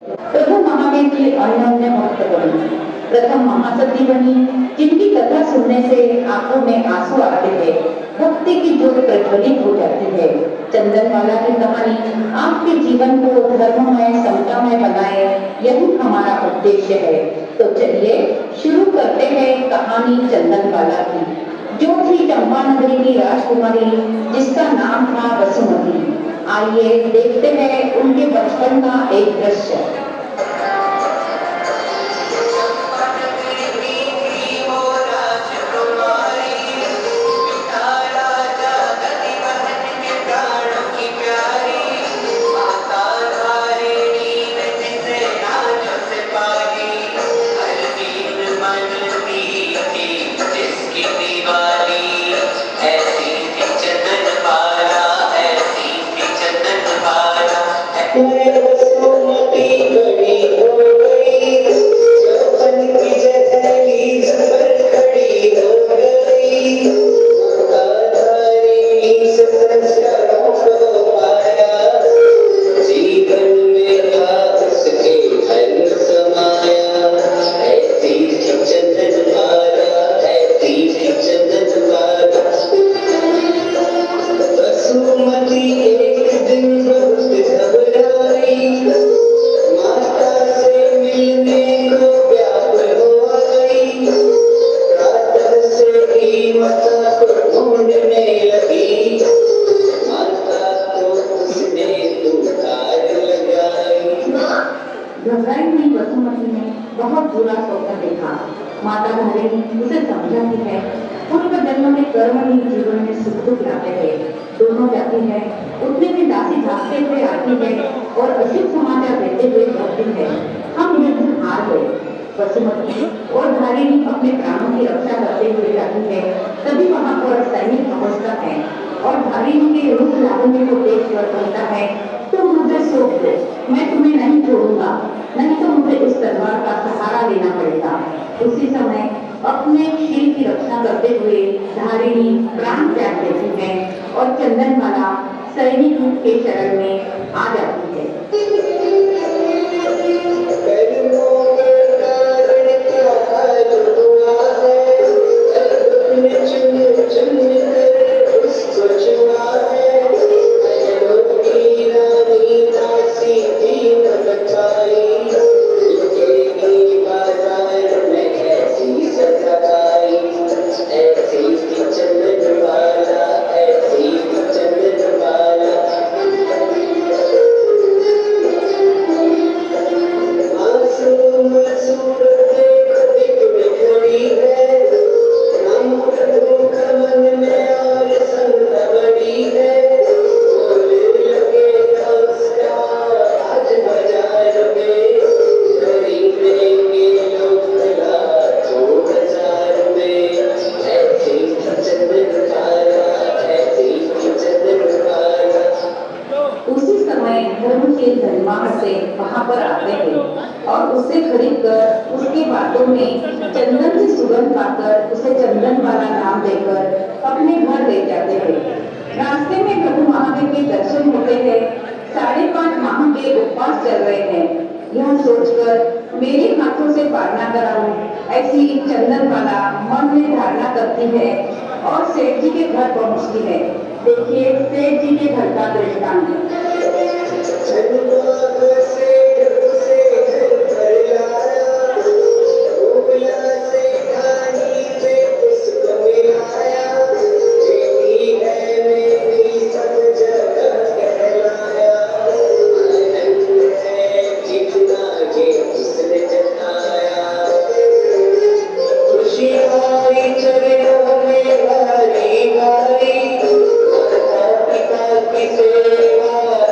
प्रभु महावीर की अनन्य भक्त बनी, प्रथम महासती बनी, जिनकी कथा सुनने से आंखों में आंसू आते हैं, भक्ति की ज्योत प्रज्वलित हो जाती है। चंदनवाला की कहानी आपके जीवन को धर्ममय समतामय बनाए, यही हमारा उद्देश्य है। तो चलिए शुरू करते हैं कहानी चंदनवाला की, जो थी चंपानगरी की राजकुमारी, जिसका नाम था वसुमती। आइए देखते हैं उनके बचपन का एक दृश्य। बहुत बुरा स्वप्न देखा। माता धारिणी उसे समझाती है, पूर्व जन्म में कर्म ही जीवन में सुख दुख लाते हैं। दोनों जाती है, उतने में दासी भागते हुए आती है और अशुभ समाचार देते हुए कहती है, हम युद्ध हार गए। वसुमती और धारिणी अपने प्राणों की रक्षा करते हुए जाती है। तभी वहां पर सैनिक पहुंचता है और धारिणी के रूप लावण्य को देखकर कहता है, तुम मुझे सौंप दो, मैं तुम्हें नहीं छोड़ूंगा, नहीं तो मुझे इस तलवार का सहारा लेना पड़ेगा। उसी समय अपने शील की रक्षा करते हुए धारिणी प्राण त्याग देती है और चंदनवाला सैनिक के शरण में आ जाती है। वहां पर आते हैं और उसे खरीद कर उसके बातों में चंदन की सुगंध पाकर उसे चंदन वाला नाम देकर अपने घर ले जाते हैं। रास्ते में प्रभु महावीर के दर्शन होते हैं। 5.5 माह के उपवास चल रहे हैं। यह सोचकर मेरे हाथों से पालना कराऊं, ऐसी चंदन वाला मन में धारणा करती है और सेठ जी के घर पहुंचती है। देखिए सेठ जी के घर का दृष्टांत। की सेवा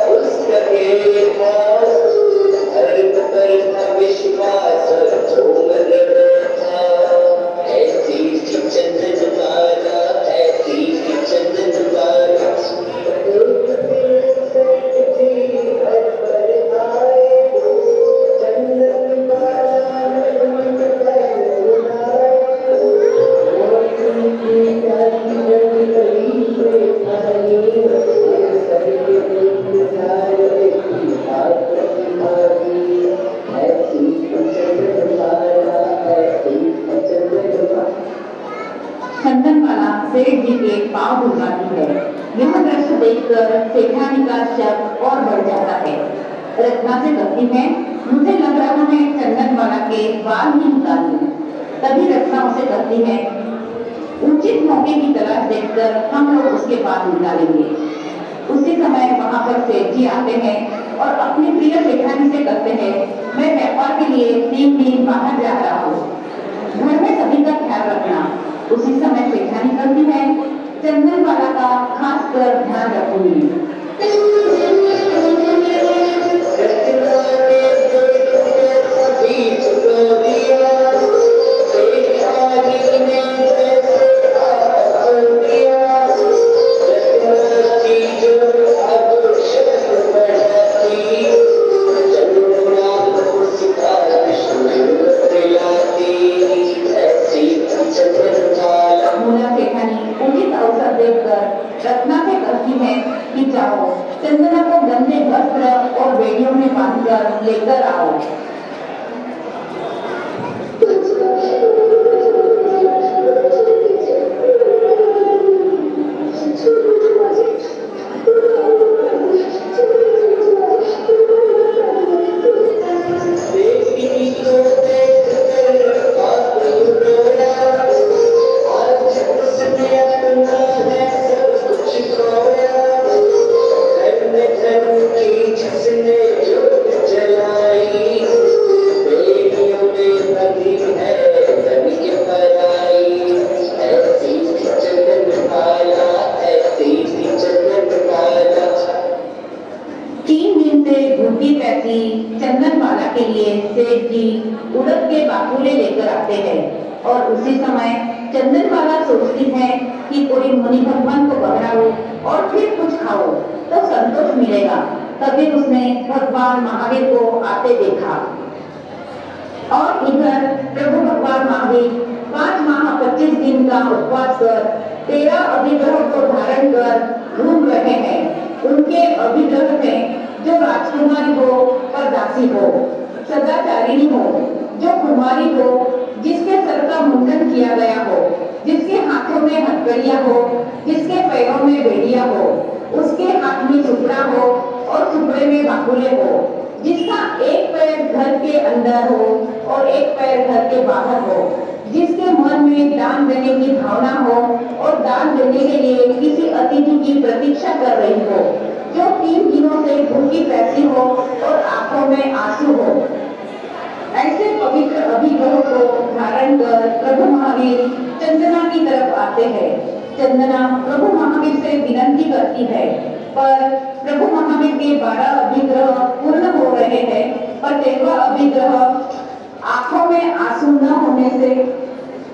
सेठानी का शक और बढ़ जाता है। रत्ना से कहती है, मुझे लग रहा है चंदनमाला के बाल ही निकाल लूं। तभी रत्ना उसे कहती है, उचित मौके की तलाश देखकर हम लोग उसके बाल निकालेंगे। उसी समय वहां पर सेठ जी आते हैं और अपनी प्रिय सेठानी से कहते हैं, मैं व्यापार के लिए 3 दिन बाहर जा रहा हूँ, घर में सभी का ख्याल रखना। उसी समय सेठानी कहती है, चंदनमाला का खास कर ध्यान रखूंगी। रत्ना से कहती है कि जाओ चंदना को गंदे वस्त्र और बेड़ियों में बांधकर लेकर आओ। चंदनमाला के लिए सेठ जी उड़द के बाकुले लेकर आते हैं और उसी समय चंदनमाला सोचती है कि कोई मुनि भगवान को बहराओ और फिर कुछ खाओ तो संतोष मिलेगा। तभी उसने भगवान महावीर को आते देखा और इधर प्रभु भगवान महावीर 5 माह 25 दिन का उपवास कर 13 अभिग्रह को धारण कर घूम रहे हैं। उनके अभिग्रह में जो राजकुमारी हो और दासी हो, सदाचारिणी हो, जो कुमारी हो, जिसके सर का मुंडन किया गया हो, जिसके हाथों में हथकड़ियां हो, जिसके पैरों में बेड़ियां हो, उसके हाथ में सुपड़ा हो और सुपड़े में बाकुले हो, जिसका एक पैर घर के अंदर हो और एक पैर घर के बाहर हो, जिसके मन में दान देने की भावना हो और दान देने के लिए किसी अतिथि की प्रतीक्षा कर रही हो, जो 3 दिनों से भूखी प्यासी हो और आंखों में आंसू हो, ऐसे पवित्र अभिग्रह को धारण कर प्रभु महावीर चंदना की तरफ आते हैं। चंदना प्रभु महावीर से विनती करती है, पर प्रभु महावीर के 12 अभिग्रह पूर्ण हो रहे हैं, पर 13वां अभिग्रह आंखों में आंसू न होने से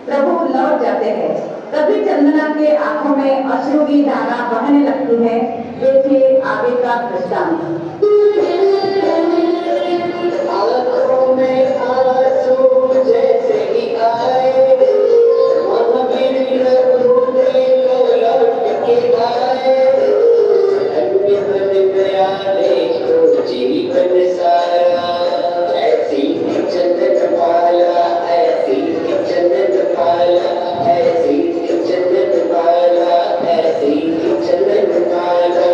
प्रभु लौट जाते हैं। तभी चंदना के आंखों में अश्रु की धारा बहने लगती है। देखिए आगे का दृष्टांत। आंखों में आंसू जैसे ही आए, महावीर ढूंढे को लौट के आए, बन गया देखो जीवन सारा, ऐसी चंदनमाला, ऐसी चंदनमाला, ऐसी चंदनमाला, ऐसी चंदनमाला।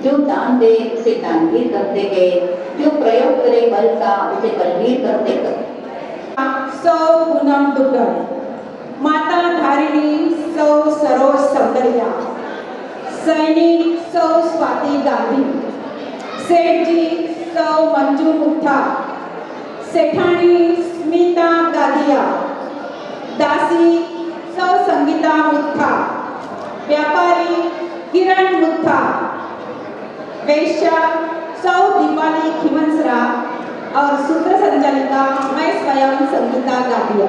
जो दान दे उसे दानवीर करते गए, जो प्रयोग करे बल का उसे बलवीर करते गए। सौ पूनम दुग्गल, माता धारिणी सौ सरोज सौंदर्या, सैनिक सौ स्वाति गांधी, सेठ जी सौ मंजू मुक्ता, सेठानी स्मिता गादिया, दासी सौ संगीता मुक्ता, व्यापारी किरण मुक्ता, वेश्या सौ दीपाली खिमंसरा और सूत्र संचालिका मैं स्वयं संगीता गादिया।